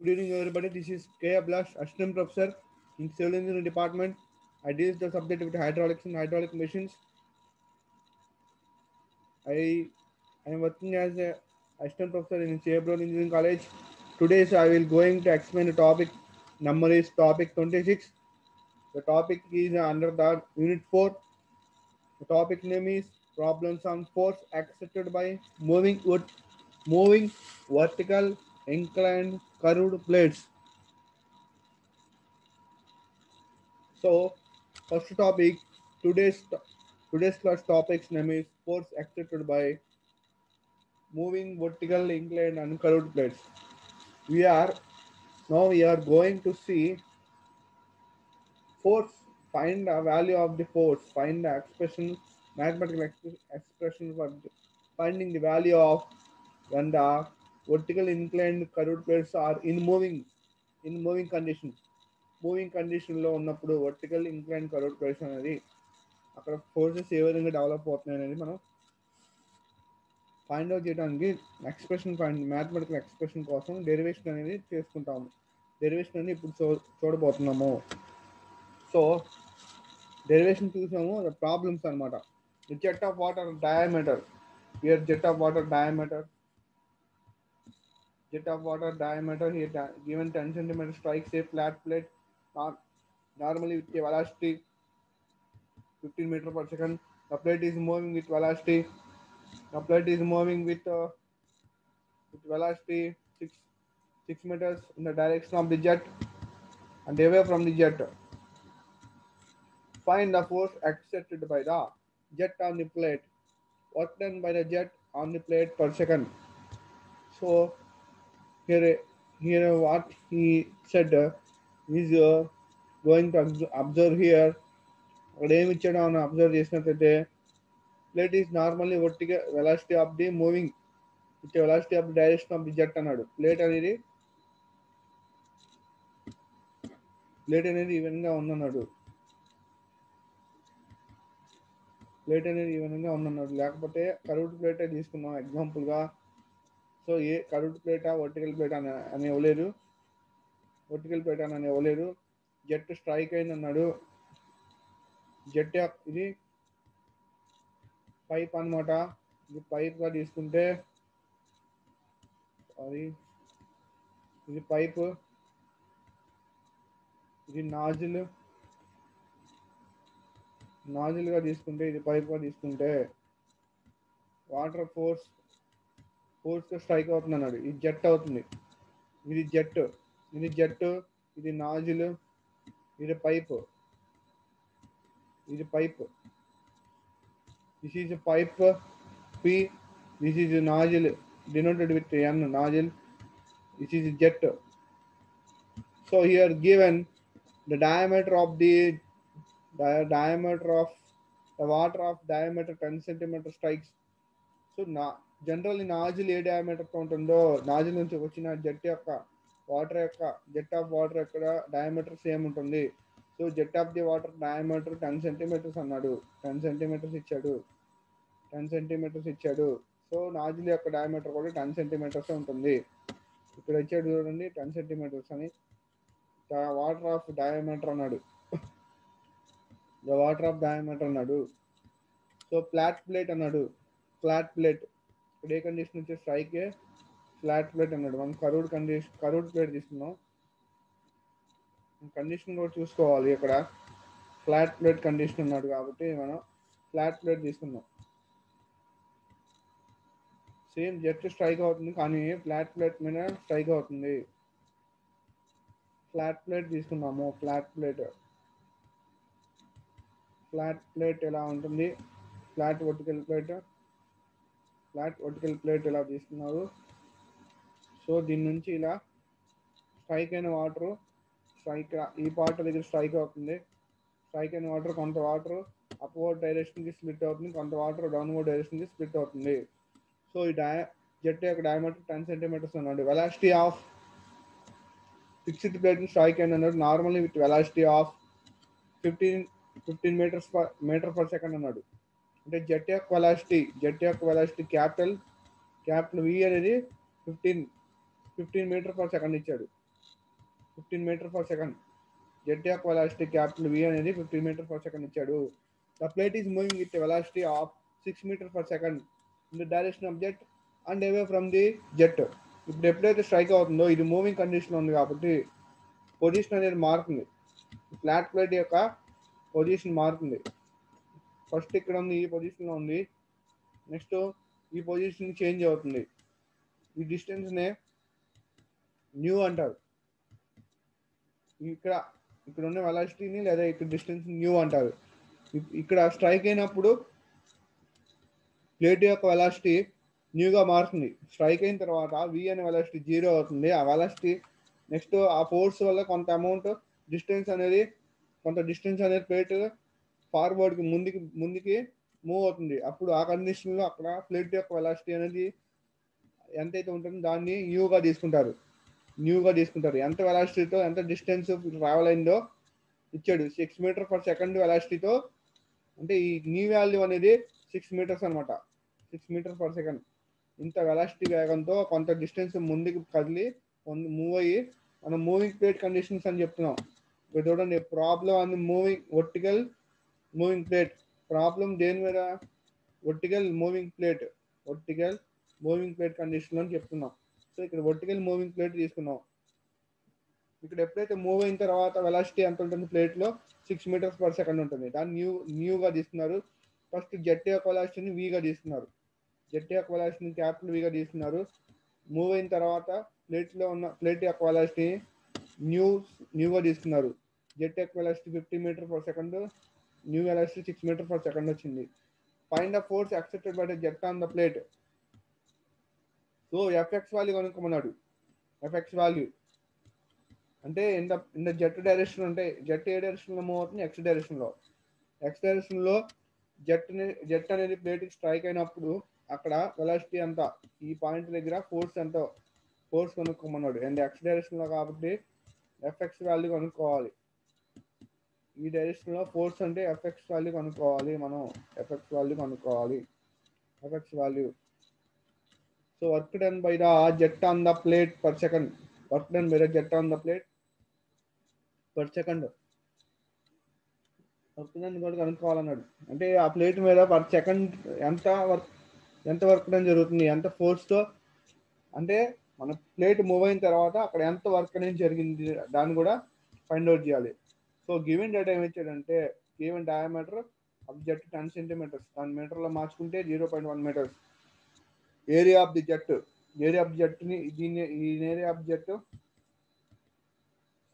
Good evening, everybody. This is K. Ablash, Assistant Professor in Civil Engineering Department. I deal with the subject with hydraulics and hydraulic machines. I am working as a Assistant Professor in Chevron Engineering College. Today, I will going to explain the topic. Number is topic 26. The topic is under the Unit 4. The topic name is problems on force accepted by moving vertical inclined curved plates. So, first topic today's today's class topic's name is force accepted by moving vertical inclined and curved plates. We are we are going to see force. Find the value of the force. Find the expression, mathematical expression for finding the value of when the vertical inclined curved plates are in moving condition. Moving కండిషన్లో ఉన్నప్పుడు vertical incline curved plates అనేది అక్కడ forces ఏ విధంగా develop అవుతున్నాయి అనేది మనం find out చేయడానికి mathematical expression కోసం డెరివేషన్ అనేది చేసుకుంటాము. డెరివేషన్ అనేది ఇప్పుడు చూడబోతున్నాము. సో డెరివేషన్ చూసాము, ప్రాబ్లమ్స్ అనమాట. Jet of water diameter, here jet of water diameter here given 10 cm strikes a flat plate normally with a velocity 15 meter per second. The plate is moving with velocity. The plate is moving with velocity 6 meters in the direction of the jet and away from the jet. Find the force exerted by the jet on the plate. Work done by the jet on the plate per second. So here what he said is going to observe here. అక్కడ ఏమి ఇచ్చాడో అని observe చేసినట్లయితే plate is normally vertical velocity of the moving with velocity of the direction of the jet అన్నాడు. Plate అనేది ఈ విధంగా ఉందన్నాడు. లేకపోతే కర్వ్డ్ ప్లేటే తీసుకున్నాం ఎగ్జాంపుల్గా. సో ఏ కర్వ్డ్ ప్లేటా వర్టికల్ ప్లేట్ అని ఇవ్వలేదు. జెట్ స్ట్రైక్ అయింది అన్నాడు. జెట్ ఇది పైప్ అనమాట. ఇది పైప్గా తీసుకుంటే ఇది పైప్, ఇది నాజిల్గా తీసుకుంటే, ఇది పైప్గా తీసుకుంటే వాటర్ ఫోర్స్గా స్ట్రైక్ అవుతుంది అన్నాడు. ఇది జెట్ అవుతుంది. ఇది జెట్, ఇది నాజిల్, ఇది pipe. This is pipe P. This is nozzle denoted with N, nozzle. This is jet. So here given the diameter of the water of diameter 10 centimeter strikes. So generally nozzle ఏ diameter తో ఉంటుందో nozzle నుంచి వచ్చిన jet of water యొక్క diameter same ఉంటుంది. So jet of the water diameter 10 centimetres అన్నాడు. 10 centimetres ఇచ్చాడు. So nozzle యొక్క డయామీటర్ కూడా 10 సెంటీమీటర్స్ ఉంటుంది. ఇక్కడ ఇచ్చాడు చూడండి 10 సెంటీమీటర్స్ అని. వాటర్ ఆఫ్ డయామీటర్ అన్నాడు. సో ఫ్లాట్ ప్లేట్ అన్నాడు. ఇక్కడ ఏ కండిషన్ వచ్చే స్ట్రైక్ ఫ్లాట్ ప్లేట్ అన్నాడు. మనం కర్వ్డ్ ప్లేట్ తీసుకున్నాం. కండిషన్ కూడా చూసుకోవాలి. ఇక్కడ ఫ్లాట్ ప్లేట్ కండిషన్ ఉన్నాడు కాబట్టి మనం ఫ్లాట్ ప్లేట్ తీసుకున్నాం. సేమ్ జెట్ స్ట్రైక్ అవుతుంది కానీ ఫ్లాట్ ప్లేట్ మీద స్ట్రైక్ అవుతుంది. ఫ్లాట్ ప్లేట్ తీసుకున్నాము. ఫ్లాట్ ప్లేట్ ఎలా ఉంటుంది? ఫ్లాట్ వర్టికల్ ప్లేట్ ఎలా తీసుకున్నారు. సో దీని నుంచి ఇలా స్ట్రైక్ అయిన వాటర్ ఈ పార్ట్ దగ్గర స్ట్రైక్ అవుతుంది. స్ట్రైక్ అయిన వాటర్ కొంత వాటర్ అప్వర్డ్ డైరెక్షన్కి స్ప్లిట్ అవుతుంది, కొంత వాటర్ డౌన్వర్డ్ డైరెక్షన్కి స్ప్లిట్ అవుతుంది. సో ఈ జెట్ యొక్క డయామీటర్ 10 సెంటీమీటర్స్ అన్నాడు. Velocity of fixed plate strike అయింది అన్నాడు. Normally with velocity of 15 metre per second అన్నాడు. అంటే జెట్ యొక్క వెలాసిటీ క్యాపిటల్ V అనేది 15 మీటర్ పర్ సెకండ్ ఇచ్చాడు. 15 మీటర్ పర్ సెకండ్. జెట్ యొక్క వెలాసిటీ క్యాపిటల్ V అనేది 15 మీటర్ పర్ సెకండ్ ఇచ్చాడు. The plate is moving with velocity of 6 metre per second in the direction of jet and away from the jet. ఇప్పుడు ఎప్పుడైతే strike అవుతుందో ఇది moving condition ఉంది కాబట్టి position అనేది మారుతుంది. ఫ్లాట్ ప్లేట్ యొక్క పొజిషన్ మారుతుంది. ఫస్ట్ ఇక్కడ ఉంది, ఈ పొజిషన్లో ఉంది. నెక్స్ట్ ఈ పొజిషన్ చేంజ్ అవుతుంది. ఈ డిస్టెన్స్నే న్యూ అంటారు. ఇక్కడ ఉన్న వెలాసిటీని లేదా ఇక్కడ డిస్టెన్స్ న్యూ అంటారు. ఇక్కడ స్ట్రైక్ అయినప్పుడు ప్లేట్ యొక్క వెలాసిటీ న్యూగా మారుతుంది. స్ట్రైక్ అయిన తర్వాత V అనే వెలాసిటీ 0 అవుతుంది. ఆ వెలాసిటీ నెక్స్ట్ ఆ ఫోర్స్ వల్ల కొంత డిస్టెన్స్ అనేది ప్లేట్ ఫార్వర్డ్కి ముందుకి మూవ్ అవుతుంది. అప్పుడు ఆ కండిషన్లో అక్కడ ప్లేట్ యొక్క వెలాసిటీ అనేది ఎంతైతే ఉంటుందో దాన్ని న్యూగా తీసుకుంటారు. ఎంత వెలాసిటీతో ఎంత డిస్టెన్స్ ట్రావెల్ అయిందో ఇచ్చాడు. 6 మీటర్ పర్ సెకండ్ వెలాసిటీతో, అంటే ఈ న్యూ వాల్యూ అనేది 6 మీటర్స్ అనమాట. 6 మీటర్ పర్ సెకండ్ ఇంత వెలాసిటీ వేగంతో కొంత డిస్టెన్స్ ముందుకు కదిలి మూవ్ అయ్యి మనం మూవింగ్ ప్లేట్ కండిషన్స్ అని చెప్తున్నాం. ఇక్కడ చూడండి, ప్రాబ్లం అని వర్టికల్ మూవింగ్ ప్లేట్. ప్రాబ్లం దేని మీద? వర్టికల్ మూవింగ్ ప్లేట్ కండిషన్ అని చెప్తున్నాం. సో ఇక్కడ వర్టికల్ మూవింగ్ ప్లేట్ తీసుకున్నాం. ఇక్కడ ఎప్పుడైతే మూవ్ అయిన తర్వాత వెలాసిటీ ఎంత ఉంటుంది ప్లేట్లో? 6 మీటర్స్ పర్ సెకండ్ ఉంటుంది. దాన్ని న్యూగా తీసుకున్నారు. ఫస్ట్ జెట్ యొక్క వెలాసిటీని వీగా తీసుకున్నారు. జెట్ యొక్క వెలాసిటీని క్యాపిటల్ వీగా తీసుకున్నారు. మూవ్ అయిన తర్వాత ప్లేట్ యొక్క వెలాసిటీ న్యూగా తీసుకున్నారు. జెట్ యొక్క velocity 50 meter per second, new velocity 6 metre per second వచ్చింది. Find the force accepted by the jet on the plate. So F x value కనుక్కోమన్నాడు. ఎఫెక్ట్స్ వాల్యూ అంటే ఇన్ ద జెట్ డైరెక్షన్, అంటే jet ఏ డైరెక్షన్లో move అవుతుంది? X డైరెక్షన్లో jet అనేది ప్లేట్కి స్ట్రైక్ అయినప్పుడు అక్కడ వెలాసిటీ ఎంత, ఈ పాయింట్ దగ్గర ఫోర్స్ కనుక్కోమన్నాడు. అండ్ ఎక్స్ డైరెక్షన్లో కాబట్టి ఎఫెక్ట్స్ వాల్యూ కనుక్కోవాలి. ఈ డైరెక్షన్లో ఫోర్స్ అంటే ఎఫెక్ట్స్ వాల్యూ కనుక్కోవాలి. Effects value. So work done by the jet on the plate per second. Work done కూడా కనుక్కోవాలన్నాడు. అంటే ఆ ప్లేట్ మీద పర్ సెకండ్ ఎంత వర్క్ డన్ జరుగుతుంది, ఎంత ఫోర్స్తో, అంటే మన ప్లేట్ మూవ్ అయిన తర్వాత అక్కడ ఎంత వర్క్ అనేది జరిగింది దాన్ని కూడా ఫైండ్ అవుట్ చేయాలి. సో గివెన్ డేటా ఏమి ఇచ్చాడంటే, given diameter of jet 10 centimetres, దాని మీటర్లో మార్చుకుంటే 0.1 మీటర్స్. ఏరియా ఆఫ్ ది జెట్ని ఈ ఏరియా ఆఫ్ జెట్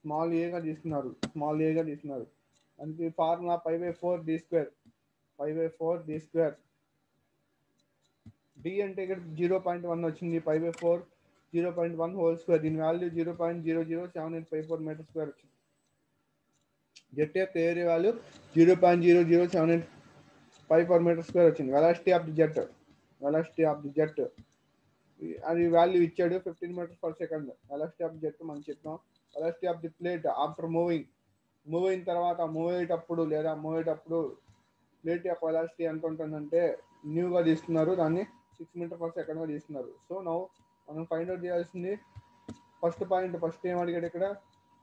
స్మాల్ ఏగా తీసుకున్నారు. దానికి ఫార్ములా π/4 d స్క్వేర్. డి అంటే ఇక్కడ 0.1 వచ్చింది. π/4 0.1 హోల్ స్క్వేర్. దీని వాల్యూ 0.007854 మీటర్ స్క్వేర్ వచ్చింది. జెట్ యొక్క ఏరియా వాల్యూ 0.007854 మీటర్ స్క్వేర్ వచ్చింది. వెలాసిటీ ఆఫ్ ది జెట్ అది వాల్యూ ఇచ్చాడు 15 metres per second. Velocity of the jet మనం చెప్పాం. Velocity of the plate after move అయిన తర్వాత మూవ్ అయ్యేటప్పుడు ప్లేట్ యొక్క వెలాసిటీ ఎంత ఉంటుందంటే న్యూగా తీసుకున్నారు. దాన్ని 6 మీటర్ పర్ సెకండ్గా తీసుకున్నారు. సో మనం ఫైండ్ అవుట్ చేయాల్సింది ఫస్ట్ ఏం అడిగాడు ఇక్కడ?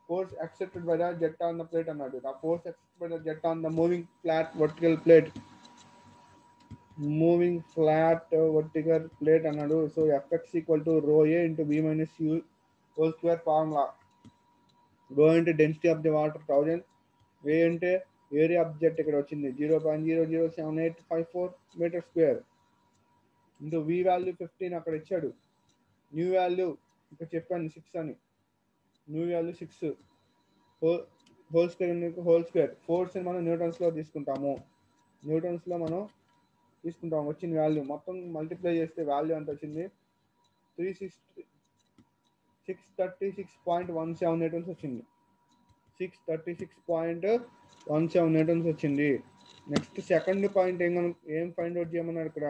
Force accepted by the jet on the plate అన్నాడు. ఆ force accepted by the jet on the moving flat vertical plate అన్నాడు. So F x equal to ρA into B minus U whole square formula. ρ అంటే density of the water 1000, A అంటే area of jet ఇక్కడ వచ్చింది 0.007854 metre square into V value 15 అక్కడ ఇచ్చాడు. New value ఇక్కడ చెప్పాను 6 అని. New value 6 whole square. Force మనం న్యూటన్స్లో తీసుకుంటాము. వచ్చిన వాల్యూ మొత్తం మల్టిప్లై చేస్తే వాల్యూ ఎంత వచ్చింది? 636.17 న్యూటన్స్ వచ్చింది. 636.17 న్యూటన్స్ వచ్చింది. నెక్స్ట్ సెకండ్ పాయింట్ ఏం ఫైండ్ అవుట్ చేయమన్నాడు? ఇక్కడ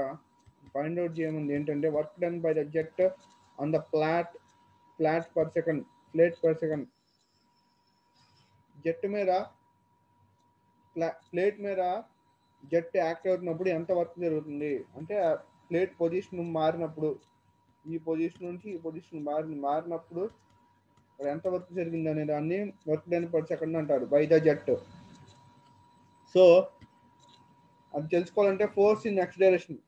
ఫైండ్ అవుట్ చేయమంది ఏంటంటే work done by the jet on the plate per second. Plate మీద జెట్ యాక్ట్ అవుతున్నప్పుడు ఎంత వర్క్ జరుగుతుంది అంటే, ప్లేట్ పొజిషన్ మారినప్పుడు, ఈ పొజిషన్ నుంచి ఈ పొజిషన్ మారినప్పుడు ఇక్కడ ఎంత వర్క్ జరిగింది అనే దాన్ని వర్క్ డన్ పర్ సెకండ్ అంటారు బై ద జెట్. సో అది తెలుసుకోవాలంటే force in X direction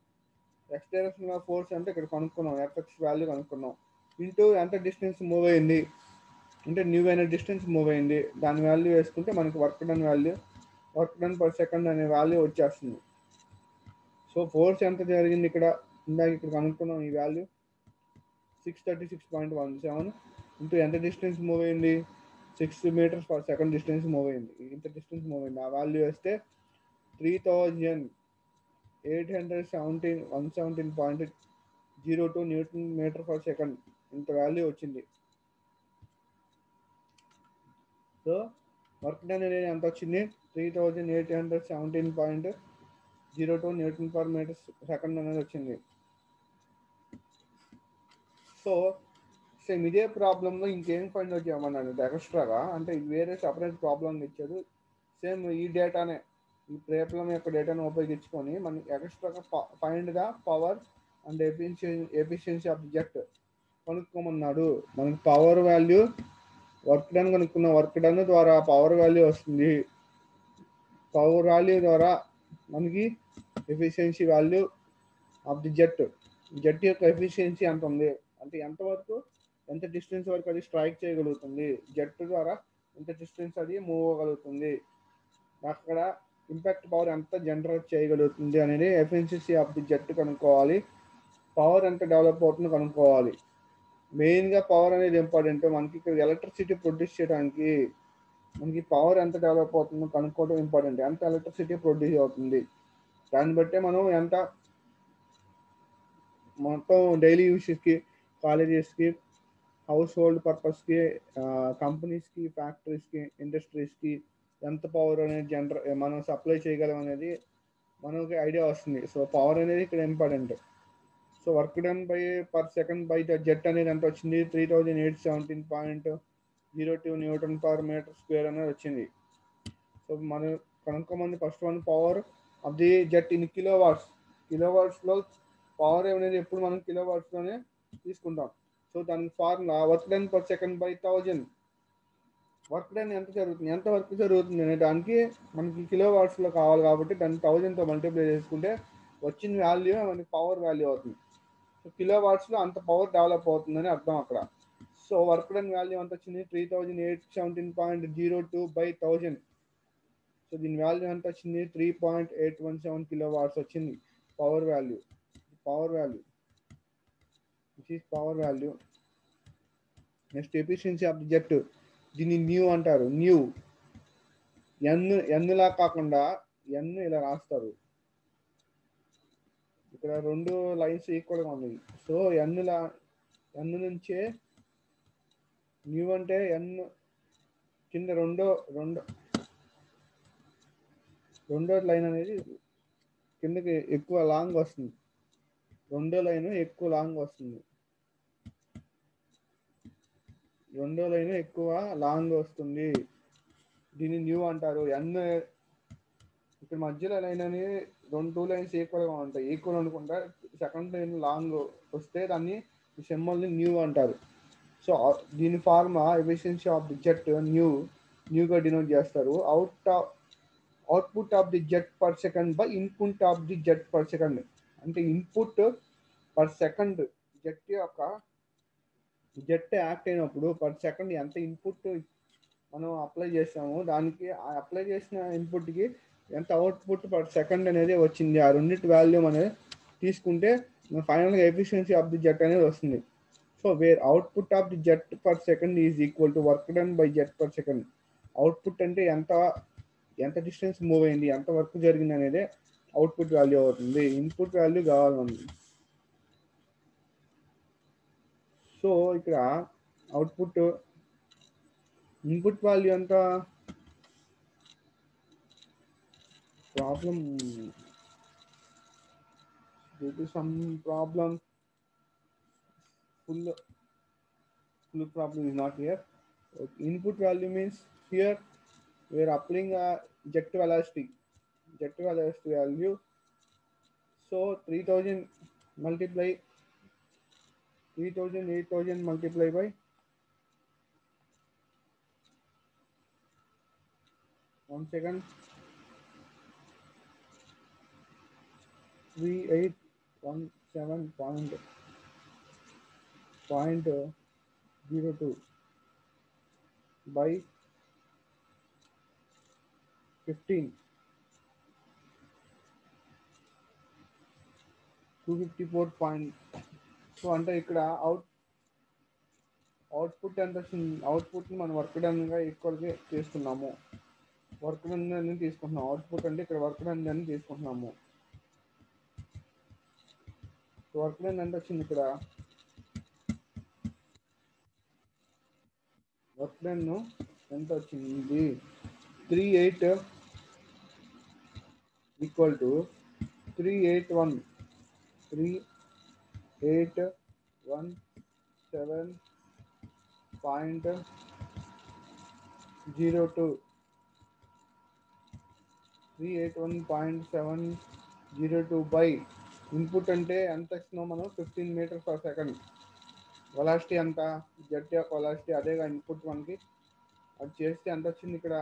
force అంటే ఇక్కడ కనుక్కున్నాం, ఎఫ్ఎక్స్ వాల్యూ కనుక్కున్నాం, ఇంటూ ఎంత డిస్టెన్స్ మూవ్ అయింది అంటే న్యూ అయిన డిస్టెన్స్ మూవ్ అయింది దాని వాల్యూ వేసుకుంటే మనకి వర్క్ డన్ పర్ సెకండ్ అనే వాల్యూ వచ్చేస్తుంది. సో ఫోర్స్ ఎంత జరిగింది ఇక్కడ ఇందాక ఇక్కడ కనుక్కున్నాం, ఈ వాల్యూ 636.17 ఇంటూ ఎంత డిస్టెన్స్ మూవ్ అయింది 6 meters per second distance move అయింది, ఇంత డిస్టెన్స్ మూవ్ అయింది, ఆ వాల్యూ వేస్తే 3817.02 న్యూటన్ మీటర్ పర్ సెకండ్ ఇంత వాల్యూ వచ్చింది. సో వర్క్ డన్ అనేది ఎంత వచ్చింది 3817.02 న్యూటన్ పర్ మీటర్ సెకండ్ అనేది వచ్చింది. సో సేమ్ ఇదే ప్రాబ్లంలో ఇంకేం ఫైండ్ అవుట్ చేయమన్నాడు ఎక్స్ట్రాగా, అంటే వేరే సపరేట్ ప్రాబ్లం ఇచ్చాడు. సేమ్ ఈ డేటానే ఈ ప్రాబ్లం యొక్క డేటాను ఉపయోగించుకొని మనకి ఎక్స్ట్రాగా find the power and efficiency of the jet కనుక్కోమన్నాడు. మనకి పవర్ వాల్యూ వర్క్ డన్ కనుక్కున్న వర్క్ డన్ ద్వారా పవర్ వాల్యూ వస్తుంది. పవర్ వాల్యూ ద్వారా మనకి efficiency value of the jet యొక్క ఎఫిషియన్సీ ఎంత ఉంది అంటే ఎంత డిస్టెన్స్ వరకు అది స్ట్రైక్ చేయగలుగుతుంది, జెట్ ద్వారా ఎంత డిస్టెన్స్ అది మూవ్ అవ్వగలుగుతుంది, అక్కడ ఇంపాక్ట్ పవర్ ఎంత జనరేట్ చేయగలుగుతుంది అనేది ఎఫిషియన్సీ ఆఫ్ ది జెట్ కనుక్కోవాలి. పవర్ ఎంత డెవలప్ అవుతుందో కనుక్కోవాలి. మెయిన్గా పవర్ అనేది ఇంపార్టెంట్. మనకి ఇక్కడ ఎలక్ట్రిసిటీ ప్రొడ్యూస్ చేయడానికి మనకి పవర్ ఎంత డెవలప్ అవుతుందో కనుక్కోవడం ఇంపార్టెంట్. ఎంత ఎలక్ట్రిసిటీ ప్రొడ్యూస్ అవుతుంది దాన్ని బట్టే మనం ఎంత మొత్తం డైలీ యూసెస్కి, కాలేజెస్కి, హౌస్ హోల్డ్ పర్పస్కి, కంపెనీస్కి, ఫ్యాక్టరీస్కి, ఇండస్ట్రీస్కి ఎంత పవర్ అనేది మనం సప్లై చేయగలం అనేది మనకి ఐడియా వస్తుంది. సో పవర్ అనేది ఇక్కడ important. So work done per second by the jet అనేది ఎంత వచ్చింది 3817.02 న్యూటన్ పర్ మీటర్ స్క్వేర్ అనేది వచ్చింది. సో మనం కనుక్కోమంది first one power of the jet in కిలోవాట్స్లో పవర్ అనేది ఎప్పుడు మనం కిలోవాట్స్లోనే తీసుకుంటాం. సో దానికి formula work done per second by 1000. Work done ఎంత వర్క్ జరుగుతుంది అనే దానికి మనకి కిలోవాట్స్లో కావాలి కాబట్టి దాన్ని 1000తో మల్టిప్లై చేసుకుంటే వచ్చిన వాల్యూ మనకి పవర్ వాల్యూ అవుతుంది. సో కిలోవాట్స్లో అంత పవర్ డెవలప్ అవుతుందని అర్థం అక్కడ. సో వర్క్ డన్ వాల్యూ ఎంత వచ్చింది 3817.02 by 1000. సో దీని వాల్యూ ఎంత వచ్చింది 3.817 కిలోవాట్స్ వచ్చింది power value. Which is power value. Next efficiency of the jet, దీన్ని న్యూ అంటారు. న్యూ ఎన్నులా కాకుండా ఎన్ ఇలా రాస్తారు. ఇక్కడ రెండు లైన్స్ ఈక్వల్గా ఉన్నాయి. సో ఎన్ నుంచే న్యూ అంటే ఎన్ కింద రెండో లైన్ అనేది కిందకి ఎక్కువ లాంగ్ వస్తుంది. రెండో లైన్ ఎక్కువ లాంగ్ వస్తుంది. దీన్ని న్యూ అంటారు. ఎన్ ఇక్కడ మధ్యలో లైన్ అని టూ లైన్స్ ఈక్వల్గా ఉంటాయి. ఈక్వల్ అనుకుంటా సెకండ్ లైన్ లాంగ్ వస్తే దాన్ని సింబల్ని న్యూ అంటారు. సో దీని formula efficiency of the jet న్యూగా డినోట్ చేస్తారు. Output of the jet per second by input of the jet per second. అంటే input per second jet act అయినప్పుడు పర్ సెకండ్ ఎంత ఇన్పుట్ మనం అప్లై చేసాము దానికి అప్లై చేసిన ఇన్పుట్కి ఎంత అవుట్పుట్ పర్ సెకండ్ అనేది వచ్చింది. ఆ రెండింటి వాల్యూమ్ అనేది తీసుకుంటే ఫైనల్గా ఎఫిషియన్సీ ఆఫ్ ది జెట్ అనేది వస్తుంది. So where output of the jet per second is equal to work done by jet per second. Output అంటే ఎంత డిస్టెన్స్ మూవ్ అయింది, ఎంత వర్క్ జరిగింది అనేది అవుట్పుట్ వాల్యూ అవుతుంది. ఇన్పుట్ వాల్యూ కావాలి మనకి. సో ఇక్కడ ఇన్పుట్ వాల్యూ ఎంత problem due to some problem full problem is not here. Input value means here we are applying a jet velocity value. So 3000 multiply 3000 8000 multiply by 1 second. 3817.02 by 15, 254 point. So అంటే ఇక్కడ output ఎంత వచ్చింది? అవుట్పుట్ని మనం work డన్గా ఈక్వల్గా తీసుకున్నాము. Work done అని తీసుకుంటున్నాం. Output అంటే ఇక్కడ వర్క్ డన్ అని తీసుకుంటున్నాము. వర్క్ డన్ ఎంత వచ్చింది? ఇక్కడ వర్క్ డన్ ఎంత వచ్చింది? 38 ఈక్వల్ టు 3817.02 381.702 బై ఇన్పుట్ అంటే ఎంత ఇస్తున్నాం మనం? 15 మీటర్స్ పర్ సెకండ్. వెలాసిటీ ఎంత? జెట్ యొక్క వెలాసిటీ అదేగా ఇన్పుట్ మనకి. అది చేస్తే ఎంత వచ్చింది? ఇక్కడ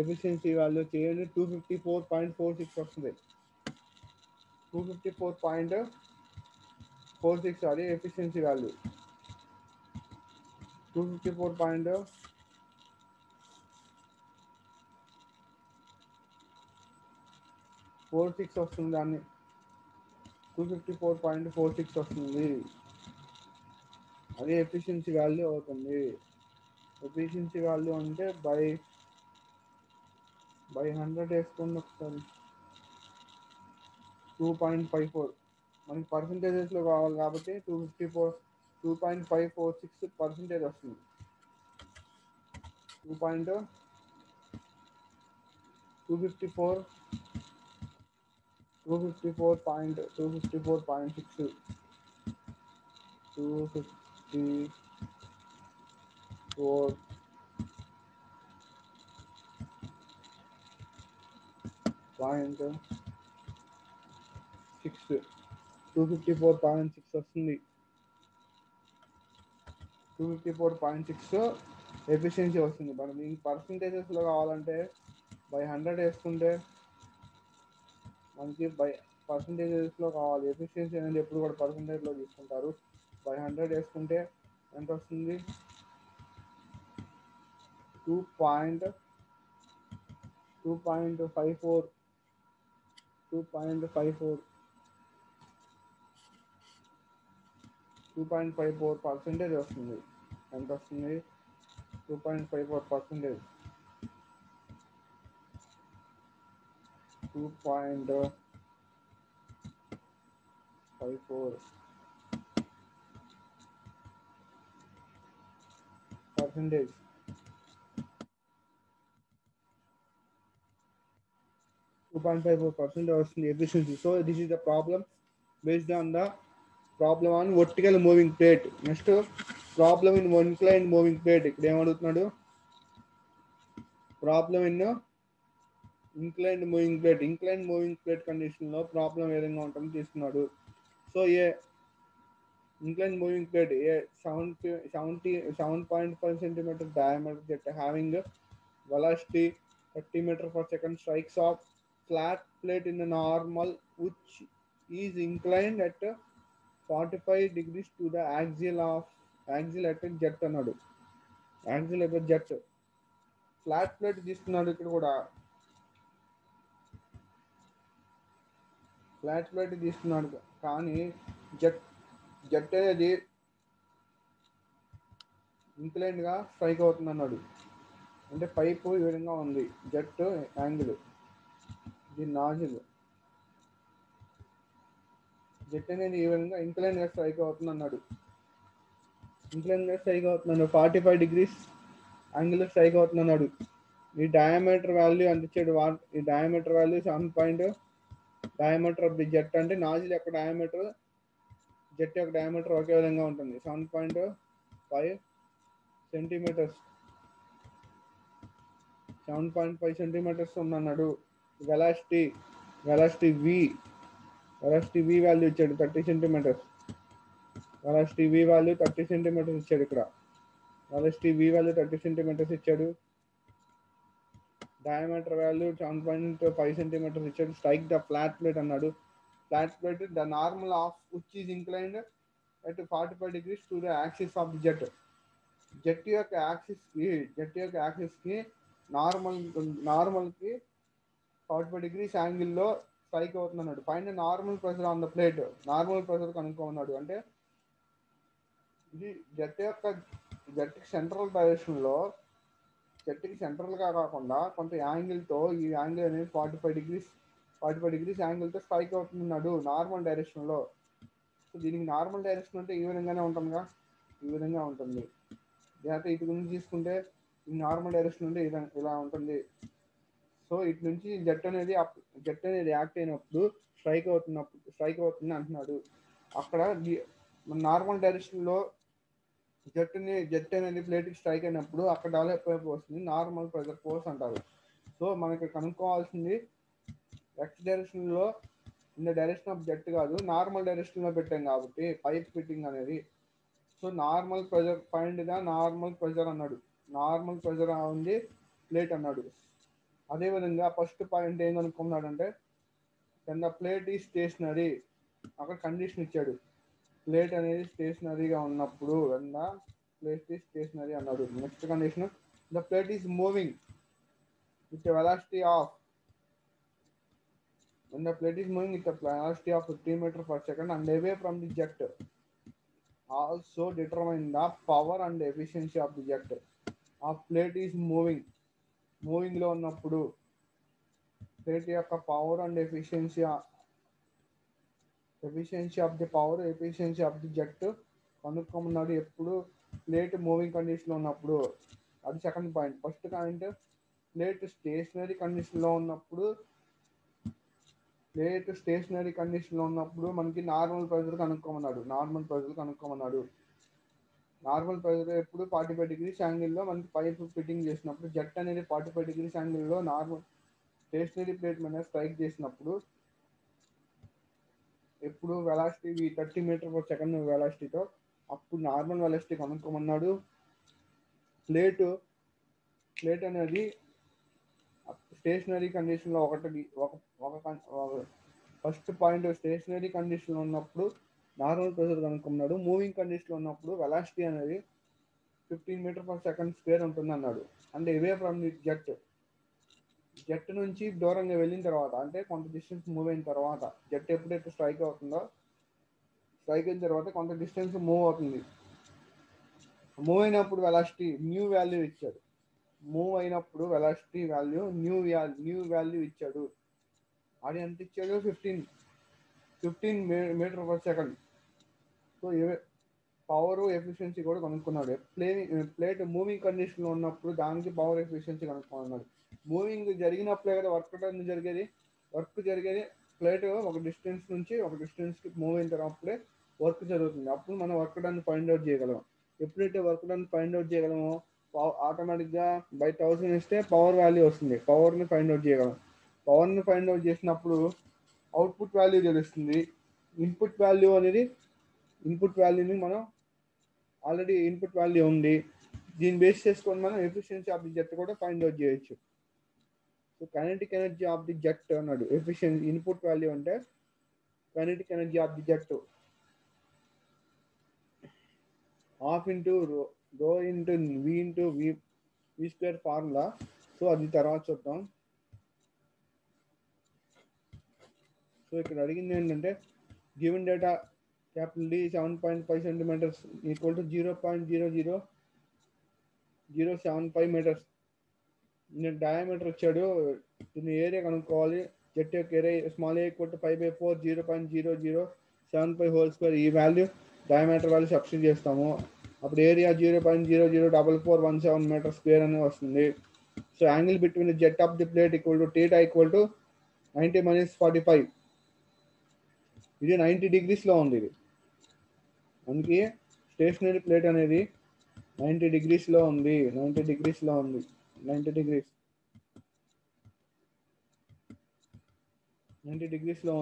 ఎఫిషియన్సీ వాల్యూ చేయండి. 254.46 వస్తుంది. 254.46 అదే ఎఫిషియన్సీ వాల్యూ. 254.46 వస్తుంది. దాన్ని 254.46 వస్తుంది. అదే ఎఫిషియన్సీ వాల్యూ అవుతుంది. ఎఫిషియన్సీ వాల్యూ అంటే బై 100 వేసుకోండి ఒకసారి. 2.54 మనకి పర్సంటేజెస్లో కావాలి కాబట్టి 2.546% వస్తుంది. 254.6 వస్తుంది. 254.6 ఎఫిషియన్సీ వస్తుంది. మరి మీకు పర్సంటేజెస్లో కావాలంటే బై 100 వేసుకుంటే మనకి బై పర్సంటేజెస్లో కావాలి. ఎఫిషియన్సీ అనేది ఎప్పుడు కూడా పర్సంటేజ్లో తీసుకుంటారు. బై 100 వేసుకుంటే ఎంత వస్తుంది? 2.54 2.54% వస్తుంది. ఎంత వస్తుంది? 2.54%. 2.54 percentage. 2.54% వస్తుంది efficiency. So this is the problem based on the problem on vertical moving plate. Next problem in inclined moving plate. ఇక్కడ ఏమడుగుతున్నాడు? Problem in inclined moving plate. Inclined moving plate కండిషన్లో ప్రాబ్లం ఏ విధంగా ఉంటుందో తీసుకున్నాడు. So a inclined moving plate, a 7.5 centimeter diameter jet having velocity 30 meters per second strikes off flat plate in a normal which is inclined at 45 degrees to the axial at jet అన్నాడు. axial at jet flat plate తీసుకున్నాడు. ఇక్కడ కూడా flat plate తీసుకున్నాడు, కానీ jet అనేది ఇంక్లైన్డ్గా strike అవుతుంది అన్నాడు. అంటే పైపు ఈ విధంగా ఉంది, జెట్ యాంగిల్, దీని నాజిల్. జెట్ అనేది ఈ విధంగా ఇంక్లైన్డ్గా స్ట్రైక్ అవుతుంది అన్నాడు. 45 డిగ్రీస్ యాంగిల్ స్ట్రైక్ అవుతుంది అన్నాడు. ఈ డయామీటర్ వాల్యూ ఎంత ఇచ్చాడు? ఈ diameter value 7. Diameter of the jet అంటే నాజిల్ యొక్క డయామీటర్, జెట్ యొక్క డయామీటర్ ఒకే విధంగా ఉంటుంది. 7.5 centimetres 7.5 centimetres ఉందన్నాడు. Velocity V value ఇచ్చాడు 30 centimetres. Velocity V value 30 centimetres ఇచ్చాడు. ఇక్కడ వెలాసిటీ వి వాల్యూ 30 సెంటీమీటర్స్ ఇచ్చాడు. డయామీటర్ వాల్యూ 7.5 సెంటీమీటర్స్ ఇచ్చాడు. స్ట్రైక్ ద ఫ్లాట్ ప్లేట్ అన్నాడు. Flat plate the normal off which is inclined at 45 degrees to the axis of the jet. Jet యొక్క యాక్సిస్కి నార్మల్కి 45 degrees యాంగిల్లో strike అవుతుంది అన్నాడు. పైన normal pressure on the plate, normal pressure కనుక్కోమన్నాడు. అంటే ఇది జెట్కి సెంట్రల్గా కాకుండా కొంత యాంగిల్తో, ఈ యాంగిల్ అనేది 45 డిగ్రీస్ యాంగిల్తో స్ట్రైక్ అవుతున్నాడు నార్మల్ డైరెక్షన్లో. సో దీనికి నార్మల్ డైరెక్షన్ అంటే ఈ విధంగానే ఉంటుందిగా, ఈ విధంగా ఉంటుంది. లేకపోతే ఇటు గురించి తీసుకుంటే ఈ నార్మల్ డైరెక్షన్ అంటే ఇలా ఉంటుంది. సో ఇటు నుంచి జెట్ అనేది యాక్ట్ అయినప్పుడు స్ట్రైక్ అవుతుంది అంటున్నాడు. అక్కడ నార్మల్ డైరెక్షన్లో జెట్ అనేది ప్లేట్కి స్ట్రైక్ అయినప్పుడు అక్కడ డెవలప్ అయిపోతుంది నార్మల్ ప్రెజర్ ఫోర్స్ అంటారు. సో మనకి కనుక్కోవాల్సింది ఎక్స్ డైరెక్షన్లో in the direction of jet కాదు, నార్మల్ డైరెక్షన్లో పెట్టాం కాబట్టి పైప్ ఫిట్టింగ్ అనేది. So normal pressure, find the normal pressure అన్నాడు. నార్మల్ ప్రెజర్ ఉంది ప్లేట్ అన్నాడు. అదేవిధంగా ఫస్ట్ పాయింట్ ఏం కనుక్కున్నాడంటే can the plate is stationery, అక్కడ కండిషన్ ఇచ్చాడు. ప్లేట్ అనేది స్టేషనరీగా ఉన్నప్పుడు when the plate is stationery అన్నాడు. Next condition the plate is moving with velocity of when the plate is moving with a velocity of 15 meters per second and away from the jet. Also determine the power and efficiency of the jet. A plate is moving లో ఉన్నప్పుడు plate యొక్క power and efficiency of the jet కనుక్కోమన్నాడు. ఎప్పుడు plate moving కండిషన్లో ఉన్నప్పుడు. అది second point. First point plate stationary కండిషన్లో ఉన్నప్పుడు మనకి నార్మల్ ప్రెజర్ కనుక్కోమన్నాడు. నార్మల్ ప్రెజర్ ఎప్పుడు 45 డిగ్రీస్ యాంగిల్లో మనకి పైప్ ఫిట్టింగ్ చేసినప్పుడు, జెట్ అనేది 45 డిగ్రీస్ యాంగిల్లో నార్మల్ స్టేషనరీ ప్లేట్ మీద స్ట్రైక్ చేసినప్పుడు ఎప్పుడు వెలాసిటీ 30 మీటర్ పర్ సెకండ్ వెలాసిటీతో, అప్పుడు నార్మల్ వెలాసిటీ కనుక్కోమన్నాడు. ప్లేట్ అనేది స్టేషనరీ కండిషన్లో ఫస్ట్ పాయింట్ స్టేషనరీ కండిషన్లో ఉన్నప్పుడు నార్మల్ ప్రెషర్ కనుక్కున్నాడు. మూవింగ్ కండిషన్లో ఉన్నప్పుడు వెలాసిటీ అనేది 15 మీటర్ పర్ సెకండ్ స్క్వేర్ ఉంటుంది అన్నాడు. And away from the jet నుంచి దూరంగా వెళ్ళిన తర్వాత, అంటే కొంత డిస్టెన్స్ మూవ్ అయిన తర్వాత, జెట్ ఎప్పుడైతే స్ట్రైక్ అయిన తర్వాత కొంత డిస్టెన్స్ మూవ్ అవుతుంది. మూవ్ అయినప్పుడు వెలాసిటీ న్యూ వాల్యూ ఇచ్చాడు. అది ఎంత ఇచ్చాడు? 15 metre per second. So power efficiency కూడా కనుక్కున్నాడు. ప్లేట్ మూవింగ్ కండిషన్లో ఉన్నప్పుడు దానికి పవర్ ఎఫిషియన్సీ కనుక్కున్నాడు. మూవింగ్ జరిగినప్పుడే కదా వర్క్ జరిగేది. ప్లేట్ ఒక డిస్టెన్స్ నుంచి ఒక డిస్టెన్స్కి మూవ్ అయిన తర్వాతనే వర్క్ జరుగుతుంది. అప్పుడు మనం వర్క్ డన్ ఫైండ్ అవుట్ చేయగలం. ఎప్పుడైతే వర్క్ డన్ ఫైండ్ అవుట్ చేయగలమో ఆటోమేటిక్గా బై 1000 ఇస్తే పవర్ వాల్యూ వస్తుంది. పవర్ని ఫైండ్ అవుట్ చేయగలం. పవర్ని ఫైండ్ అవుట్ చేసినప్పుడు అవుట్పుట్ వాల్యూ తెలుస్తుంది. ఇన్పుట్ వాల్యూని మనం ఆల్రెడీ ఇన్పుట్ వాల్యూ ఉంది, దీన్ని బేస్ చేసుకొని మనం ఎఫిషియన్సీ ఆఫ్ ది జెట్ కూడా ఫైండ్ అవుట్ చేయొచ్చు. So kinetic energy of the jet అన్నాడు. ఎఫిషియన్సీ ఇన్పుట్ వాల్యూ అంటే kinetic energy of the jet half into rho into we square formula. So అది తర్వాత చూద్దాం. సో ఇక్కడ అడిగింది ఏంటంటే given data capital D 7.5 centimetres equal to 0.0075 metres. Diameter ఇచ్చాడు, దీని ఏరియా కనుక్కోవాలి. జెట్ యొక్క area small a equal to 5/4 0.0075 whole square. ఈ వాల్యూ డయామీటర్ వాల్యూ సబ్స్టిట్యూట్ చేస్తాము. అప్పుడు ఏరియా 0.004417 మీటర్ స్క్వేర్ అని వస్తుంది. So angle between the jet of the plate equal to θ equal to 90 - 45. ఇది 90 డిగ్రీస్లో ఉంది. ఇది మనకి స్టేషనరీ ప్లేట్ అనేది 90 డిగ్రీస్లో ఉంది. 90 డిగ్రీస్లో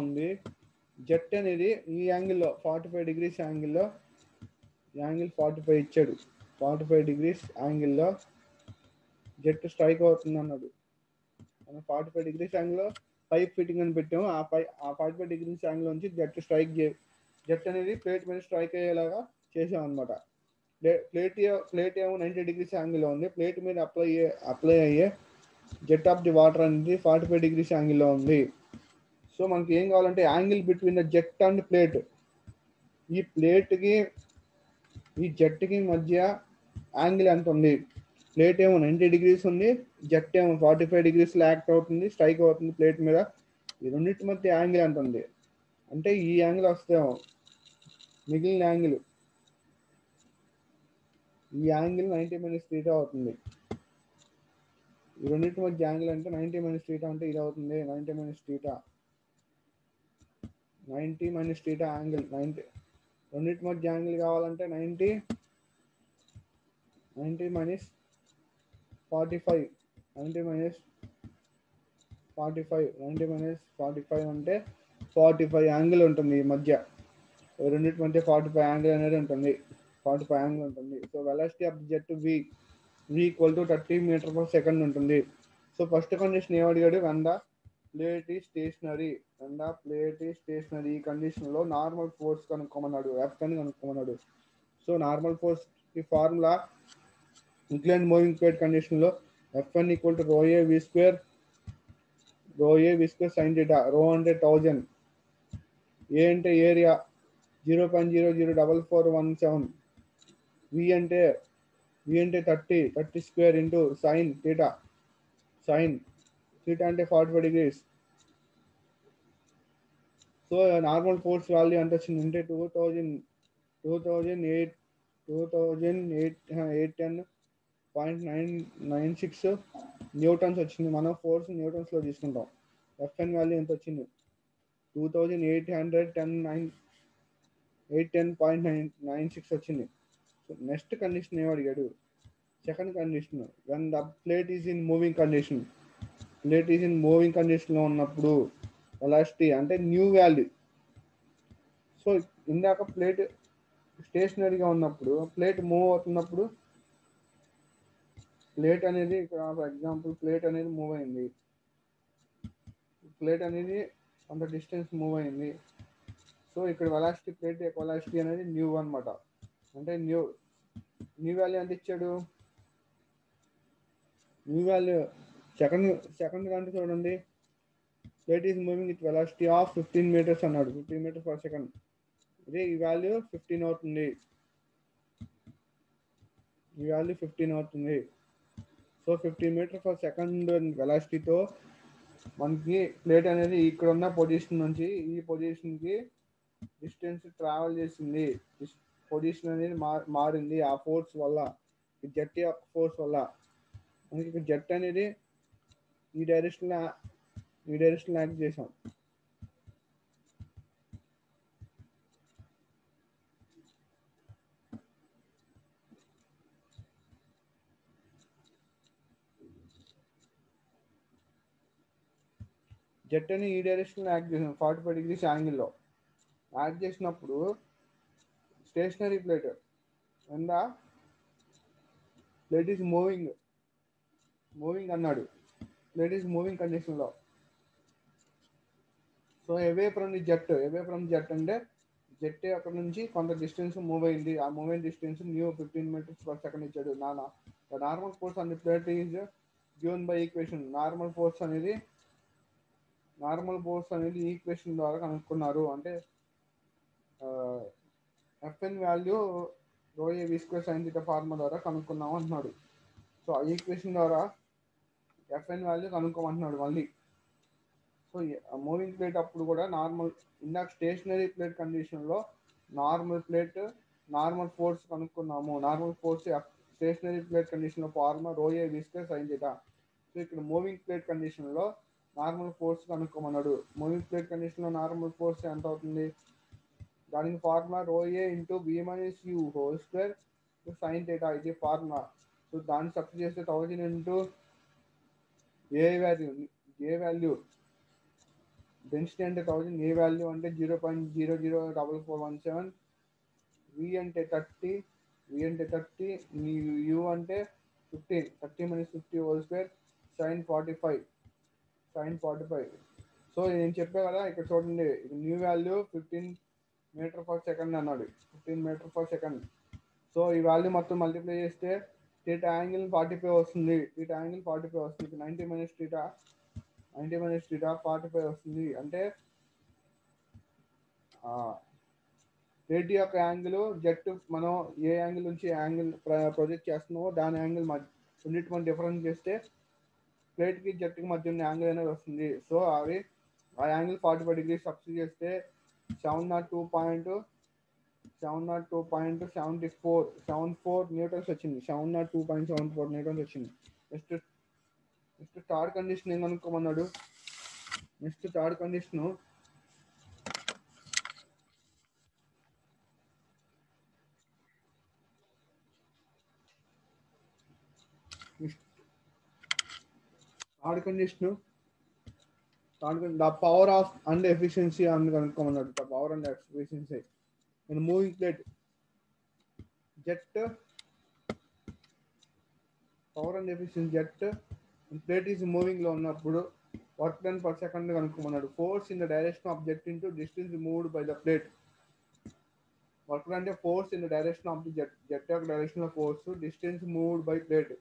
ఉంది. జెట్ అనేది ఈ యాంగిల్లో 45 డిగ్రీస్ యాంగిల్ 45 ఇచ్చాడు. 45 డిగ్రీస్ యాంగిల్లో జెట్ స్ట్రైక్ అవుతుంది అన్నాడు. మనం 45 డిగ్రీస్ యాంగిల్లో పైప్ ఫిట్టింగ్ అని పెట్టాము. ఆ 45 డిగ్రీస్ యాంగిల్ నుంచి జెట్ అనేది ప్లేట్ మీద స్ట్రైక్ అయ్యేలాగా చేసాం అనమాట. ప్లేట్ ఏమో 90 డిగ్రీస్ యాంగిల్లో ఉంది. ప్లేట్ మీద అప్లై అయ్యే జెట్ ఆఫ్ ది వాటర్ అనేది 45 డిగ్రీస్ యాంగిల్లో ఉంది. సో మనకి ఏం కావాలంటే angle between the jet and plate. ఈ ప్లేట్కి ఈ జెట్కి మధ్య యాంగిల్ ఎంత ఉంది? ప్లేట్ ఏమో 90 డిగ్రీస్ ఉంది, జెట్ ఏమో 45 డిగ్రీస్లో యాక్ట్ అవుతుంది, స్ట్రైక్ అవుతుంది ప్లేట్ మీద. ఈ రెండింటి మధ్య యాంగిల్ ఎంత ఉంది అంటే ఈ యాంగిల్ వస్తేమో మిగిలిన యాంగిల్ ఈ యాంగిల్ 90 మైనస్ θ అవుతుంది. ఈ రెండింటి మధ్య యాంగిల్ అంటే 90 మైనస్ θ అంటే ఇది అవుతుంది. 90 మైనస్ θ యాంగిల్ 90. రెండింటి మధ్య యాంగిల్ కావాలంటే 90 మైనస్ 45 90 మైనస్ 45 అంటే 45 యాంగిల్ ఉంటుంది ఈ మధ్య. రెండింటి మధ్య 45 యాంగిల్ అనేది ఉంటుంది. 45 యాంగిల్ ఉంటుంది. So velocity of jet v equal to 30 meter per second ఉంటుంది. సో ఫస్ట్ కండిషన్ ఏమడిగాడు? When the plate is stationary. ఈ కండిషన్లో నార్మల్ ఫోర్స్ కనుక్కోమన్నాడు, ఎఫ్ అని కనుక్కోమన్నాడు. సో నార్మల్ ఫోర్స్ కి ఫార్ములా ఇంక్లైన్డ్ మూవింగ్ ప్లేట్ కండిషన్లో Fn equal to ρ a v square sin θ. రో అంటే 1000, ఏ అంటే ఏరియా 0.00417, వి అంటే 30 స్క్వేర్ ఇంటూ సైన్ థీటా అంటే 45 degrees. So normal force value ఎంత వచ్చింది అంటే 2810.996 న్యూటన్స్ వచ్చింది. మనం ఫోర్స్ న్యూటన్స్లో తీసుకుంటాం. ఎఫ్ఎన్ వాల్యూ ఎంత వచ్చింది? 2810.996 వచ్చింది. సో నెక్స్ట్ కండిషన్ ఏమడిగాడు? Second condition, when the plate is in moving కండిషన్లో ఉన్నప్పుడు వెలాసిటీ అంటే న్యూ వాల్యూ. సో ఇందాక ప్లేట్ స్టేషనరీగా ఉన్నప్పుడు, ప్లేట్ మూవ్ అవుతున్నప్పుడు ప్లేట్ అనేది ఇక్కడ ఫర్ ఎగ్జాంపుల్ ప్లేట్ అనేది మూవ్ అయింది. ప్లేట్ అనేది అంత డిస్టెన్స్ మూవ్ అయింది. సో ఇక్కడ వెలాసిటీ, ప్లేట్ యొక్క వెలాసిటీ అనేది న్యూ అనమాట. అంటే న్యూ వాల్యూ ఎంత ఇచ్చాడు? న్యూ వాల్యూ సెకండ్ కంటే చూడండి, plate is moving with velocity of 15 metres అన్నాడు. 15 మీటర్స్ పర్ సెకండ్. అదే ఈ వాల్యూ 15 అవుతుంది. సో 15 మీటర్ పర్ సెకండ్ వెలాసిటీతో మనకి ప్లేట్ అనేది ఇక్కడ ఉన్న పొజిషన్ నుంచి ఈ పొజిషన్కి డిస్టెన్స్ ట్రావెల్ చేసింది. పొజిషన్ అనేది మారింది ఆ ఫోర్స్ వల్ల, జెట్ యొక్క ఫోర్స్ వల్ల. మనకి ఇక్కడ జెట్ అనేది ఈ డైరెక్షన్లో యాక్ట్ చేసాం. జెట్ అని ఈ డైరెక్షన్లో యాక్ట్ చేసాం 45 డిగ్రీస్ యాంగిల్లో యాక్ట్ చేసినప్పుడు stationary plate and plate is moving అన్నాడు. ప్లేట్ ఈజ్ మూవింగ్ కండిషన్లో. సో అవే ఫ్రమ్ జెట్ అంటే జెట్ అక్కడ నుంచి కొంత డిస్టెన్స్ మూవ్ అయింది. ఆ moving distance new 15 metres per second ఇచ్చాడు. Normal force on the plate is given by equation. Normal force అనేది ఈక్వేషన్ ద్వారా కనుక్కున్నారు. అంటే F n value ρ a v square sin θ formula ద్వారా కనుక్కున్నాము అంటున్నాడు. సో ఆ ఈక్వేషన్ ద్వారా ఎఫ్ఎన్ వాల్యూ కనుక్కోమంటున్నాడు మళ్ళీ. సో మూవింగ్ ప్లేట్ అప్పుడు కూడా ఇందాక స్టేషనరీ ప్లేట్ కండిషన్లో నార్మల్ ఫోర్స్ కనుక్కున్నాము. నార్మల్ ఫోర్స్ స్టేషనరీ ప్లేట్ కండిషన్లో formula ρ a v square sin θ. So ఇక్కడ మూవింగ్ ప్లేట్ కండిషన్లో నార్మల్ ఫోర్స్ కనుక్కోమన్నాడు. మూవింగ్ ప్లేట్ కండిషన్లో నార్మల్ ఫోర్స్ ఎంత అవుతుంది? దానికి formula ρ a into v minus u whole square sin θ, ఇది ఫార్ములా. సో దాన్ని సబ్స్టిట్యూట్ చేస్తే 1000 ఇంటూ ఏ వాల్యూ డెన్సిటీ అంటే 1000, ఏ వాల్యూ అంటే 0.00417, వి అంటే 30, యూ అంటే 15, 30 minus 50 whole square sin 45. sin 45. So నేను చెప్పా కదా, ఇక్కడ చూడండి, new value 15 metre per second అన్నాడు, 15 మీటర్ పర్ సెకండ్. సో ఈ వాల్యూ మొత్తం మల్టిప్లై చేస్తే థీటా యాంగిల్ 45 వస్తుంది, థీటా యాంగిల్ 45 వస్తుంది, 90 మైనస్ థీటా 45 వస్తుంది. అంటే రేట్ యొక్క యాంగిల్ జెట్ మనం ఏ యాంగిల్ నుంచి యాంగిల్ ప్రొజెక్ట్ చేస్తున్నామో దాని యాంగిల్ రెండింటి డిఫరెన్స్ చేస్తే ప్లేట్కి జెట్కి మధ్య ఉన్న యాంగిల్ అనేది వస్తుంది. సో అవి ఆ యాంగిల్ 45 డిగ్రీ సబ్స్టిట్యూట్ చేస్తే 702.74 న్యూటన్స్ వచ్చింది. 702.74 న్యూటన్స్ వచ్చింది. నెక్స్ట్ థర్డ్ కండిషన్ ఏం కనుక్కోమన్నాడు. Next third condition the power of and efficiency అని కనుక్కోమన్నాడు. The power and efficiency in moving plate jet, power and efficiency jet plate is moving లో ఉన్నప్పుడు work done per second కనుక్కోమన్నాడు. Force in the direction of jet into distance moved by the plate. Work అంటే force in the direction of the jet యొక్క direction లో force, distance moved by plate,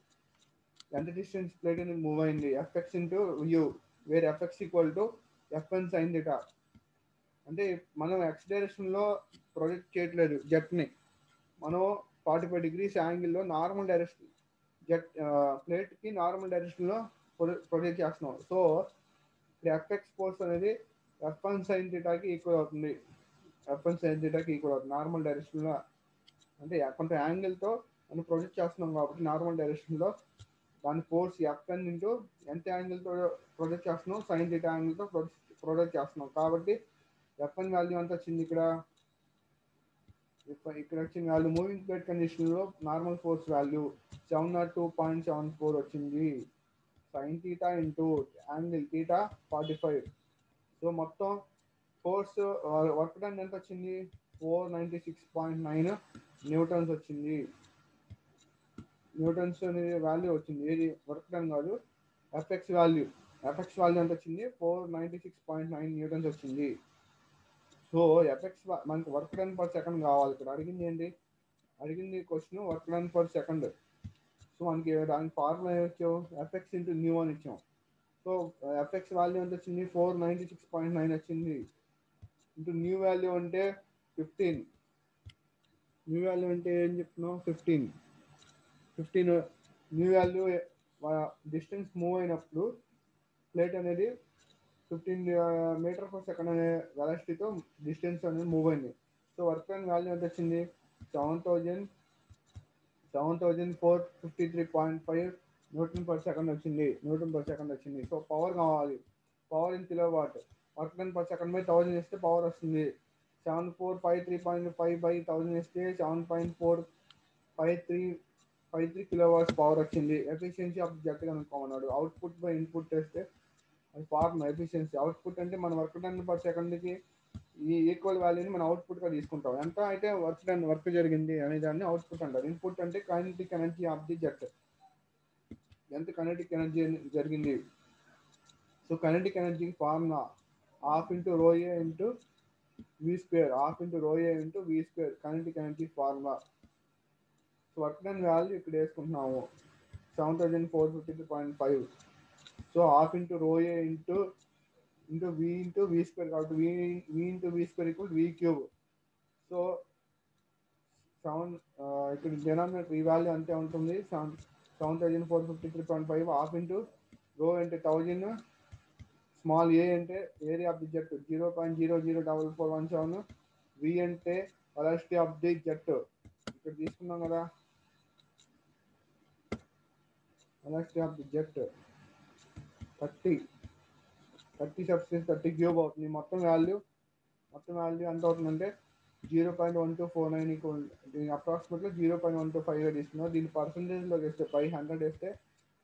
ఎంత distance plate అనేది move అయింది, FX into u, where FX equal to FN sine theta. అంటే మనం X direction లో project చేయట్లేదు జెట్ని, మనం 45 డిగ్రీస్ యాంగిల్లో నార్మల్ డైరెక్షన్ జెట్ ప్లేట్కి నార్మల్ డైరెక్షన్లో ప్రొజెక్ట్ చేస్తున్నాం. సో ఇక్కడ ఎఫ్ఎక్స్ ఫోర్స్ అనేది ఎఫ్ఎన్ సైన్ థీటాకి ఈక్వల్ అవుతుంది, నార్మల్ డైరెక్షన్లో. అంటే కొంత యాంగిల్తో మనం ప్రొజెక్ట్ చేస్తున్నాం కాబట్టి నార్మల్ డైరెక్షన్లో దాని ఫోర్స్ ఎఫ్ఎన్ ఇంటూ ఎంత యాంగిల్తో ప్రొజెక్ట్ చేస్తున్నాం, సైన్ థీటా యాంగిల్తో ప్రొజెక్ట్ చేస్తున్నాం. కాబట్టి ఎఫ్ఎన్ వాల్యూ ఎంత వచ్చింది ఇక్కడ వచ్చిన వాల్యూ మూవింగ్ ప్లేట్ కండిషన్లో నార్మల్ ఫోర్స్ వాల్యూ 702.74 వచ్చింది. Sine theta into angle theta 45. So మొత్తం ఫోర్స్ వర్క్ డన్ ఎంత వచ్చింది, 496.9 న్యూటన్స్ వచ్చింది. న్యూటన్స్ అనే వాల్యూ వచ్చింది, ఏది వర్క్ డన్ కాదు, ఎఫ్ఎక్స్ వాల్యూ ఎంత వచ్చింది, 496.9 న్యూటన్స్ వచ్చింది. సో ఎఫెక్ట్స్ మనకి వర్క్ డన్ పర్ సెకండ్ కావాలి. ఇక్కడ అడిగింది question work done per second. So మనకి దానికి ఫార్ములా ఏమొచ్చావు, ఎఫెక్ట్స్ ఇంటూ న్యూ అని ఇచ్చాం. సో ఎఫెక్ట్స్ వాల్యూ ఎంత వచ్చింది, 496.9 వచ్చింది. ఇంటూ న్యూ వాల్యూ అంటే 15. న్యూ వాల్యూ అంటే ఏం చెప్తున్నావు, 15 న్యూ వాల్యూ డిస్టెన్స్ మూవ్ అయినప్పుడు ప్లేట్ అనేది 15 మీటర్ పర్ సెకండ్ అనే వెలాసిటీతో డిస్టెన్స్ అనేది మూవ్ అయింది. సో వర్క్ డన్ వాల్యూ ఎంత వచ్చింది, 7453.5 న్యూటన్ పర్ సెకండ్ వచ్చింది. సో పవర్ కావాలి, power in kilo watt, work done per second by 1000 ఇస్తే పవర్ వస్తుంది. 7453.5 బై 1000 ఇస్తే 7.453 కిలో వాట్స్ పవర్ వచ్చింది. ఎఫిషియన్సీ ఆఫ్ జెట్ కనుక్కోమన్నాడు. అవుట్పుట్ బై ఇన్పుట్ చేస్తే అది ఫార్ములా ఎఫిషియన్సీ. అవుట్పుట్ అంటే మన వర్క్ డన్ పర్ సెకండ్కి ఈ ఈక్వల్ వాల్యూని మనం అవుట్పుట్గా తీసుకుంటాం. ఎంత అయితే వర్క్ జరిగింది అనే దాన్ని అవుట్పుట్ అంటారు. ఇన్పుట్ అంటే kinetic energy of the jet, ఎంత కైనెటిక్ ఎనర్జీ జరిగింది. సో కైనెటిక్ ఎనర్జీకి ఫార్ములా ½ ఇంటూ రో ఏ ఇంటూ వి square, kinetic energy formula. So work done value ఇక్కడ వేసుకుంటున్నాము 7453.5. సో ½ ఇంటూ రో ఏ ఇంటూ వి ఇంటూ వి స్క్వేర్, కాబట్టి వి ఇంటూ వి square equal V cube. So ఇక్కడ denominator ఈ value అంతే ఉంటుంది, 7453.5. ½ into రో అంటే 1000, స్మాల్ ఏ అంటే ఏరియా ఆఫ్ ది జెట్ 0.004417, వి అంటే వెలాసిటీ ఆఫ్ ది జెట్ ఇక్కడ తీసుకున్నాం కదా, velocity of the jet 30 substance 30 cube అవుతుంది. మొత్తం వాల్యూ ఎంత అవుతుందంటే 0.1249 ఈక్వల్, దీని అప్రాక్సిమేట్గా 0.125గా తీసుకున్నాం. దీన్ని పర్సంటేజ్లో వేస్తే 100 వేస్తే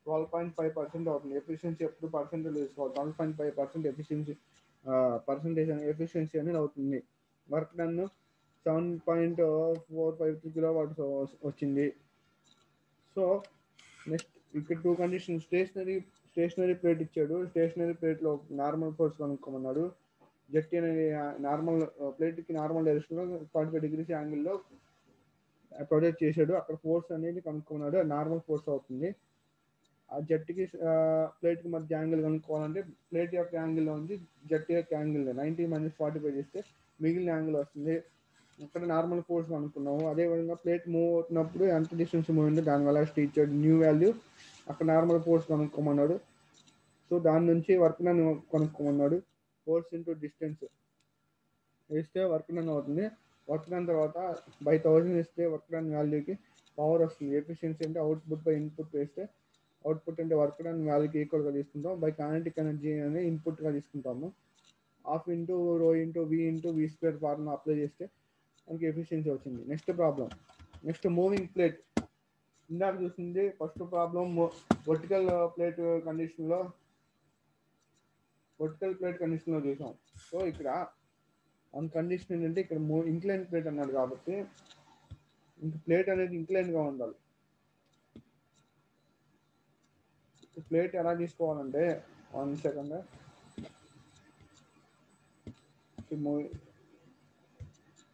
12.5% అవుతుంది. ఎఫిషియన్సీ ఎప్పుడు పర్సంటేజ్ తీసుకోవాలి, 12.5% ఎఫిషియన్సీ అనేది అవుతుంది. వర్క్ డన్ 7.453 కిలో వాట్స్ వచ్చింది. సో నెక్స్ట్ ఇక్కడ 2 కండిషన్, స్టేషనరీ ప్లేట్ ఇచ్చాడు. స్టేషనరీ ప్లేట్లో నార్మల్ ఫోర్స్ కనుక్కోమన్నాడు. జెట్ అనేది నార్మల్ ప్లేట్కి నార్మల్ డైరెక్షన్లో 45 degrees యాంగిల్లో ప్రొజెక్ట్ చేశాడు. అక్కడ ఫోర్స్ అనేది కనుక్కున్నాడు. అది నార్మల్ ఫోర్స్ అవుతుంది. ఆ జెట్కి ప్లేట్కి మధ్య యాంగిల్ కనుక్కోవాలంటే ప్లేట్ యొక్క యాంగిల్లో ఉంది జెట్ యొక్క యాంగిల్ 90 - 45 చేస్తే మిగిలిన యాంగిల్ వస్తుంది. ఇక్కడ నార్మల్ ఫోర్స్ కనుక్కున్నాము. అదేవిధంగా ప్లేట్ మూవ్ అవుతున్నప్పుడు ఎంత డిస్టెన్స్ మూవ్ అయిందో దాని వెలాసిటీ ఇచ్చాడు న్యూ వాల్యూ. అక్కడ నార్మల్ ఫోర్స్ కనుక్కోమన్నాడు. సో దాని నుంచి వర్క్ డన్ కనుక్కోమన్నాడు. ఫోర్స్ ఇంటూ డిస్టెన్స్ వేస్తే వర్క్ డన్ అవుతుంది. వర్క్ డన్ తర్వాత బై 1000 ఇస్తే వర్క్ డన్ వాల్యూకి పవర్ వస్తుంది. ఎఫిషియన్సీ అంటే అవుట్పుట్ బై ఇన్పుట్ వేస్తే అవుట్పుట్ అంటే వర్క్ డన్ వాల్యూకి ఈక్వల్గా తీసుకుంటాం. బై కైనెటిక్ ఎనర్జీ అనేది ఇన్పుట్గా తీసుకుంటాము. హాఫ్ ఇంటూ రో ఇంటూ వి ఇంటూ వి స్క్వేర్ ఫార్ములా అప్లై చేస్తే మనకి ఎఫిషియన్సీ వచ్చింది. Next problem, next moving plate. ఇందాక చూసింది ఫస్ట్ ప్రాబ్లం వర్టికల్ ప్లేట్ కండిషన్లో చూసాం. సో ఇక్కడ మన కండిషన్ ఏంటంటే ఇక్కడ ఇంక్లైన్ ప్లేట్ అన్నాడు కాబట్టి ఇంక ప్లేట్ అనేది ఇంక్లైన్గా ఉండాలి. ప్లేట్ ఎలా తీసుకోవాలంటే 1 సెకండ్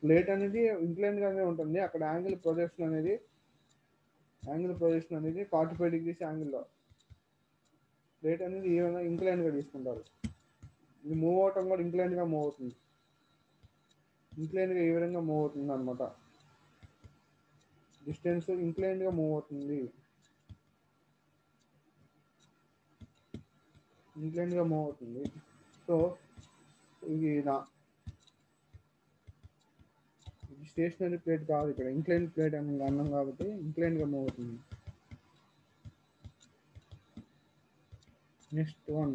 ప్లేట్ అనేది ఇంక్లైన్ గానే ఉంటుంది. అక్కడ యాంగిల్ ప్రొజెక్షన్ అనేది 45 degrees యాంగిల్లో ప్లేట్ అనేది ఈ విధంగా ఇంక్లైన్ గా తీసుకుంటారు. ఇది మూవ్ అవటం కూడా ఇంక్లైన్ గా మూవ్ అవుతుంది. ఈ విధంగా మూవ్ అవుతుంది అనమాట. డిస్టెన్స్ ఇంక్లైన్ గా మూవ్ అవుతుంది. సో ఇది స్టేషనరీ ప్లేట్ కాదు, ఇక్కడ ఇంక్లైన్ ప్లేట్ అని అన్నాం కాబట్టి ఇంక్లైన్ గా మూవ్ అవుతుంది. నెక్స్ట్ వన్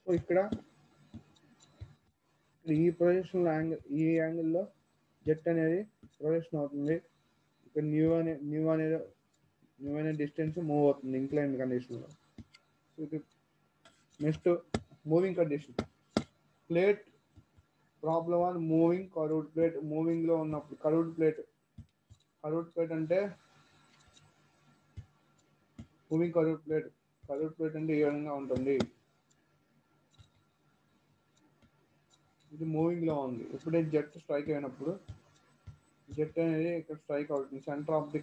సో ఇక్కడ ఈ ప్రొజెక్షన్ ఈ యాంగిల్లో జెట్ అనేది ప్రొజెక్షన్ అవుతుంది. ఇక్కడ న్యూ అనే డిస్టెన్స్ మూవ్ అవుతుంది ఇంక్లైన్ కండిషన్లో. Next moving condition. Plate problem on moving curved plate. మూవింగ్లో ఉన్నప్పుడు కర్వ్డ్ ప్లేట్ అంటే మూవింగ్ కర్వ్డ్ ప్లేట్ అంటే ఈ విధంగా ఉంటుంది. ఇది మూవింగ్లో ఉంది. ఎప్పుడైతే జెట్ స్ట్రైక్ అయినప్పుడు జెట్ అనేది ఇక్కడ స్ట్రైక్ అవుతుంది. Centre of the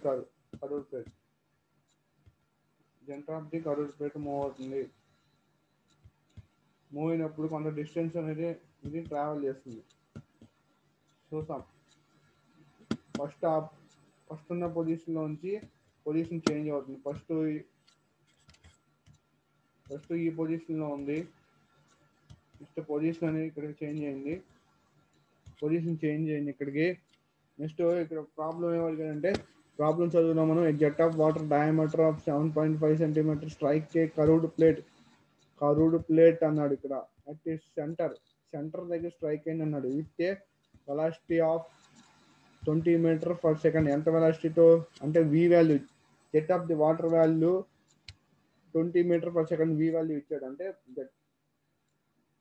curved plate move అవుతుంది. మూవ్ అయినప్పుడు కొంత డిస్టెన్స్ అనేది ఇది ట్రావెల్ చేస్తుంది. చూసాం ఫస్ట్ ఉన్న పొజిషన్లో నుంచి పొజిషన్ చేంజ్ అవుతుంది. ఫస్ట్ ఈ పొజిషన్లో ఉంది. నెక్స్ట్ పొజిషన్ అనేది ఇక్కడికి చేంజ్ అయింది. ఇక్కడికి. నెక్స్ట్ ఇక్కడ ప్రాబ్లం ఏమడిగాడంటే ప్రాబ్లం చదువుదాం మనం. Jet of water diameter of 7.5 cm strike a curved plate అన్నాడు. ఇక్కడ అట్ సెంటర్ దగ్గర స్ట్రైక్ అయింది అన్నాడు. With a velocity of 20 m/s. ఎంత వెలాసిటీతో అంటే v value, jet of the water value 20 m/s v value ఇచ్చాడు. అంటే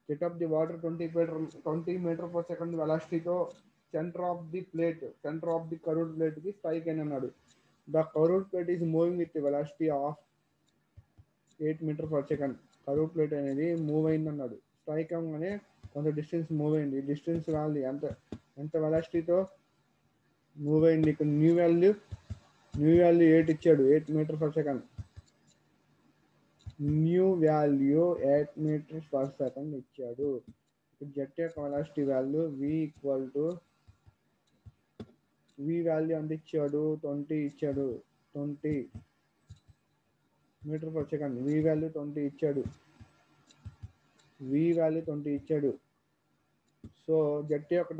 jet of the water 20 m/s వెలాసిటీతో centre of the curved plate కి స్ట్రైక్ అయిన అన్నాడు. The curved plate is moving with velocity of 8 m/s. Curved plate అనేది move అయింది అన్నాడు. Strike అవ్వగానే కొంత డిస్టెన్స్ మూవ్ అయింది. డిస్టెన్స్ వాల్యూ ఎంత వెలాసిటీతో మూవ్ అయింది. ఇక్కడ న్యూ వాల్యూ 8 ఇచ్చాడు. 8 m/s. న్యూ వాల్యూ 8 m/s ఇచ్చాడు. జెట్ యొక్క వెలాసిటీ వాల్యూ వి వాల్యూ ఎంత ఇచ్చాడు? 20 ఇచ్చాడు. 20 m/s. వి వాల్యూ 20 ఇచ్చాడు. సో జెట్ యొక్క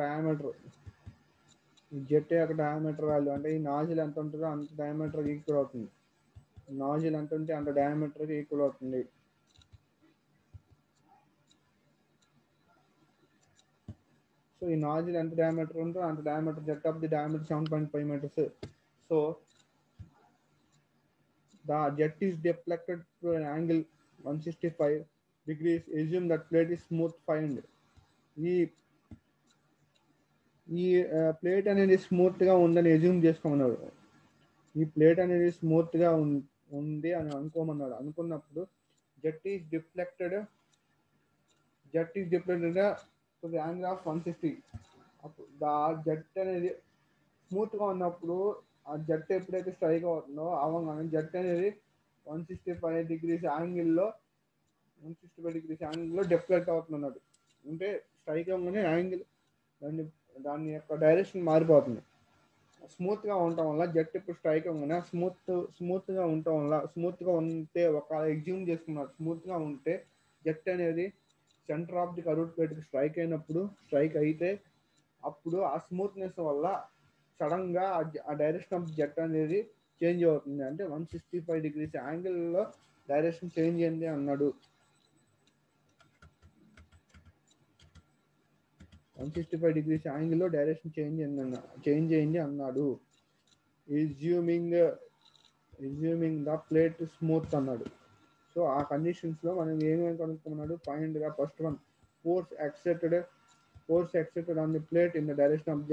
డయామీటర్ వాల్యూ అంటే ఈ నాజిల్ ఎంత ఉంటుందో అంత డయామీటర్ ఈక్వల్ అవుతుంది. నాజిల్ ఎంత ఉంటే అంత డయామీటర్ ఈక్వల్ అవుతుంది. సో ఈ నాజిల్ ఎంత డయామీటర్ ఉందో అంత diameter, jet of the diameter 7.5 meters. So the jet is deflected to an angle 165 degrees, assume that plate is smooth, find. ఈ ఈ ప్లేట్ అనేది స్మూత్గా ఉందని ఎజ్యూమ్ చేసుకోమన్నాడు. ఈ ప్లేట్ అనేది స్మూత్గా ఉంది అని అనుకోమన్నాడు. అనుకున్నప్పుడు jet is deflected to the angle of 160. అప్పుడు జెట్ అనేది స్మూత్గా ఉన్నప్పుడు ఆ జెట్ ఎప్పుడైతే స్ట్రైక్ అవుతుందో అవ్వగానే జెట్ అనేది 165 యాంగిల్లో 165 డిఫ్లెక్ట్ అవుతున్నాడు. అంటే స్ట్రైక్ అవ్వగానే యాంగిల్ దాని యొక్క డైరెక్షన్ మారిపోతుంది. స్మూత్గా ఉండటం వల్ల జెట్ ఇప్పుడు స్ట్రైక్ అవ్వగానే స్మూత్గా ఉండటం వల్ల స్మూత్గా ఉంటే ఒక ఎగ్జ్యూమ్ చేసుకున్నాడు. స్మూత్గా ఉంటే జెట్ అనేది సెంటర్ ఆఫ్ ది కర్వ్డ్ ప్లేట్కి స్ట్రైక్ అయితే అప్పుడు ఆ స్మూత్నెస్ వల్ల సడన్గా ఆ డైరెక్షన్ ఆఫ్ జెట్ అనేది చేంజ్ అవుతుంది. అంటే 165 యాంగిల్లో డైరెక్షన్ చేంజ్ అయింది అన్నాడు. 165 యాంగిల్లో డైరెక్షన్ చేంజ్ అయింది అన్నాడు. ఇజ్యూమింగ్ ద ప్లేట్ స్మూత్ అన్నాడు. సో ఆ కండిషన్స్లో మనం ఏమేమి కనుక్కున్నాడు? ఫైండ్గా first one force exerted on the plate in the direction of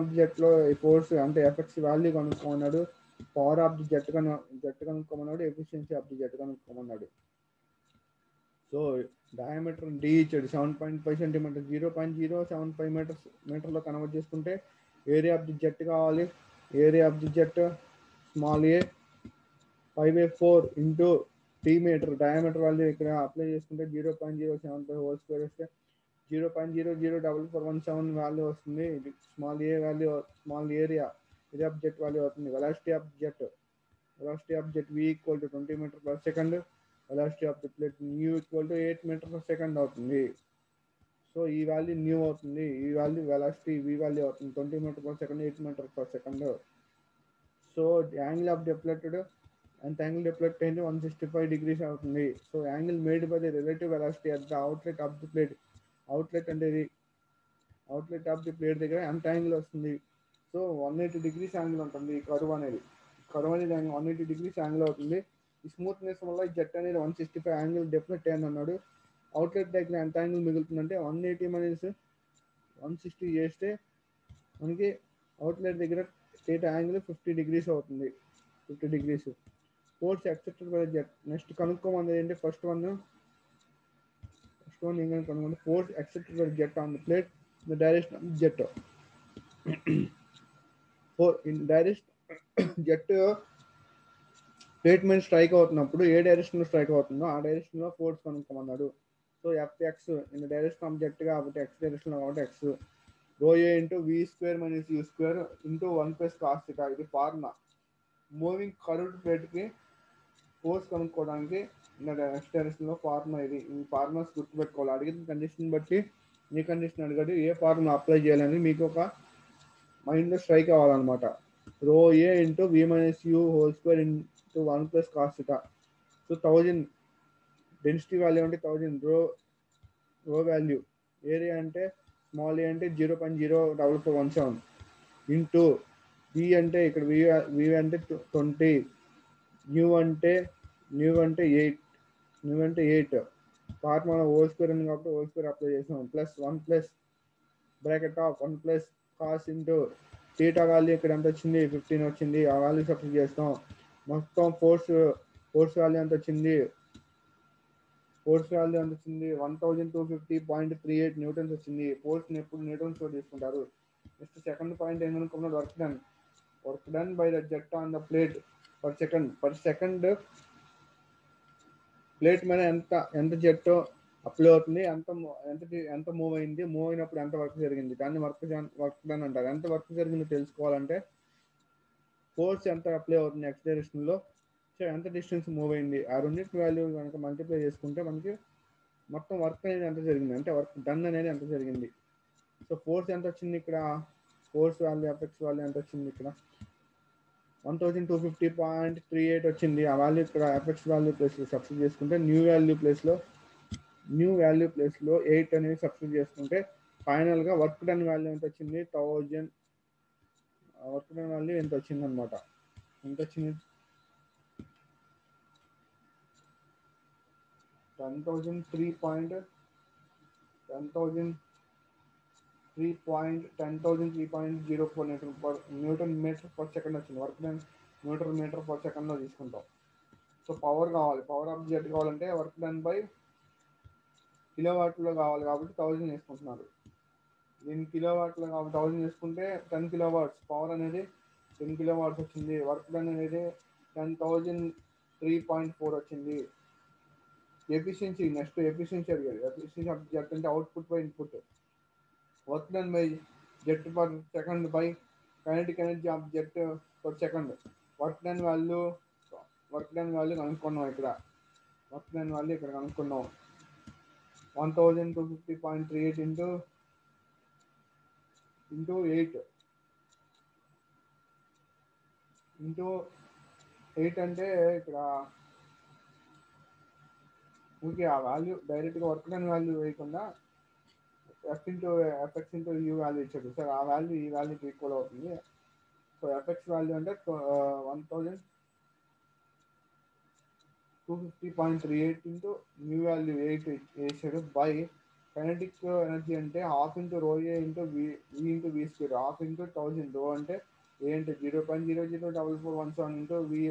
the జెట్లో ఈ ఫోర్స్ అంటే ఎఫెక్ట్స్ వాల్యూ కనుక్కున్నాడు. పవర్ ఆఫ్ ది జెట్ కనుక్కోమన్నాడు. ఎఫిషియన్సీ ఆఫ్ ది జెట్ కనుక్కోమన్నాడు. సో డయామీటర్ డి ఇచ్చాడు 7.5 సెంటీమీటర్, 0.075 మీటర్లో కన్వర్ట్ చేసుకుంటే ఏరియా ఆఫ్ ది జెట్ కావాలి. Area of the jet small a 5/4 into t metre. Diameter value ఇక్కడ apply చేసుకుంటే 0.075 whole square వస్తే 0.00417 value వస్తుంది. ఇది small a value, small area of jet value అవుతుంది. Velocity of jet v equal to 20 metre per second. Velocity of the plate new equal to 8 metre per second అవుతుంది. So ఈ value new అవుతుంది. ఈ value velocity v value అవుతుంది. 20 metre per second, 8 metre per second. So angle of deflected and angle deflect అయితే 165 అవుతుంది. So angle made by the relative velocity at the outlet of the plate. Outlet అంటే ఇది outlet of the plate దగ్గర ఎంత angle వస్తుంది? So 180 angle ఉంటుంది. ఈ curve అనేది 180 యాంగిల్ అవుతుంది. ఈ స్మూత్నెస్ వల్ల ఈ జెట్ అనేది 165 యాంగిల్ డిఫ్లెక్ట్ అయింది అన్నాడు. అవుట్లెట్ దగ్గర ఎంత యాంగిల్ మిగులుతుందంటే 180 మైనస్ 160 చేస్తే మనకి అవుట్లెట్ దగ్గర థీటా యాంగిల్ 50 అవుతుంది. 50 force exerted by jet. Next కనుక్కోమన్నది ఏంటి? ఫస్ట్ వన్ ఏంటంటే కనుక్కోండి force exerted by jet on the plate the direction of jet. Jet plate మీద స్ట్రైక్ అవుతున్నప్పుడు ఏ డైరెక్షన్లో స్ట్రైక్ అవుతుందో ఆ డైరెక్షన్లో ఫోర్స్ కనుక్కోమన్నాడు. So FX in direction of jet కాబట్టి ఎక్స్ డైరెక్షన్లో కాబట్టి ఎక్స్ రో ఏ ఇంటూ వి square minus u square into 1 + cos θ. ఇది ఫార్ములా. మూవింగ్ కర్వ్డ్ ప్లేట్కి ఫోర్స్ కనుక్కోవడానికి నెక్స్ట్ డైరెక్షన్లో ఫార్ములా ఇది. ఈ ఫార్ములాస్ గుర్తుపెట్టుకోవాలి. అడిగిన కండిషన్ బట్టి మీ కండిషన్ అడిగాడు ఏ ఫార్ములా అప్లై చేయాలని మీకు ఒక మైండ్లో స్ట్రైక్ అవ్వాలన్నమాట. రో ఏ into v minus u whole square into 1 + cos θ. So 1000 density value అంటే 1000 రో వాల్యూ. ఏరియా అంటే స్మాల్ ఏ అంటే 0.04417 ఇంటూ వి అంటే ఇక్కడ వి అంటే 20, న్యూ అంటే 8 ఫార్ములా హోల్ స్క్వేర్ ఉంది కాబట్టి హోల్ స్క్వేర్ అప్లై చేసాం. Plus 1 + bracket of 1 + cos into theta value ఇక్కడ ఎంత వచ్చింది? 15 వచ్చింది. ఆ వాల్యూ సబ్స్టిట్యూట్ చేస్తాం. మొత్తం ఫోర్స్ వాల్యూ ఎంత వచ్చింది? 1250.38 న్యూటన్స్ వచ్చింది. ఫోర్స్ని ఎప్పుడు న్యూటన్స్లో తీసుకుంటారు. నెక్స్ట్ సెకండ్ పాయింట్ ఏమనుకున్నాడు? Work done by the jet on the plate per second plate మీద ఎంత జెట్ అప్లై అవుతుంది, ఎంత మూవ్ అయింది, మూవ్ అయినప్పుడు ఎంత వర్క్ జరిగింది, దాన్ని వర్క్ డన్ అంటారు. ఎంత వర్క్ జరిగిందో తెలుసుకోవాలంటే ఫోర్స్ ఎంత అప్లై అవుతుంది ఎక్స్ డైరెక్షన్లో, సో ఎంత డిస్టెన్స్ మూవ్ అయింది, ఆ రెండింటి వాల్యూ కనుక మల్టిప్లై చేసుకుంటే మనకి మొత్తం వర్క్ అనేది ఎంత జరిగింది, అంటే వర్క్ డన్ అనేది ఎంత జరిగింది. సో ఫోర్స్ ఎంత వచ్చింది ఇక్కడ? ఫోర్స్ వాల్యూ ఎఫెక్ట్స్ వాల్యూ ఎంత వచ్చింది? ఇక్కడ 1250.38 వచ్చింది. ఆ వాల్యూ ఇక్కడ ఎఫెక్ట్స్ వాల్యూ ప్లేస్లో సబ్స్టిట్యూట్ చేసుకుంటే న్యూ వాల్యూ ప్లేస్లో 8 అనేది సబ్స్టిట్యూట్ చేసుకుంటే ఫైనల్గా వర్క్ డన్ వాల్యూ ఎంత వచ్చింది? 1000. వర్క్ డన్ వాల్యూ ఎంత వచ్చింది అనమాట. ఎంత వచ్చింది? 10,003.04 న్యూటన్ మీటర్ పర్ సెకండ్ వచ్చింది. Work done newton metre per సెకండ్లో తీసుకుంటాం. సో పవర్ కావాలి, పవర్ ఆఫ్ జెట్ కావాలంటే వర్క్ డన్ బై కిలో వాట్లో కావాలి కాబట్టి 1000 వేసుకుంటున్నారు. దీన్ని కిలో వాట్లో కాబట్టి 1000 వేసుకుంటే 10 కిలో వాట్స్ పవర్ అనేది 10 కిలో వాట్స్ వచ్చింది. వర్క్ డన్ అనేది 10,003.4 వచ్చింది. ఎఫిషియన్సీ నెక్స్ట్ ఎఫిషియన్సీ అడిగారు. ఎఫిషియన్సీ ఆఫ్ జెట్ అంటే output by input. Work done by jet per second by kinetic energy of jet per second. Work done value కనుక్కున్నాం ఇక్కడ. Work done value ఇక్కడ కనుక్కున్నాం. 1250.38 into 8 అంటే ఇక్కడ ఊరికే ఆ వాల్యూ డైరెక్ట్గా వర్క్ డన్ వాల్యూ వేయకుండా ఎఫ్ఎక్స్ ఇంటూ యూ వాల్యూ ఇచ్చాడు సార్. ఆ వాల్యూ ఈ వాల్యూకి ఈక్వల్ అవుతుంది. సో ఎఫ్ఎక్స్ వాల్యూ అంటే 1250.38 ఇంటూ న్యూ వాల్యూ 8 వేసాడు బై కైనెటిక్ ఎనర్జీ అంటే హాఫ్ ఇంటూ రో ఏ ఇంటూ వి into V square. Half into 1000 రో అంటే ఏ అంటే 0.004417 ఇంటూ వి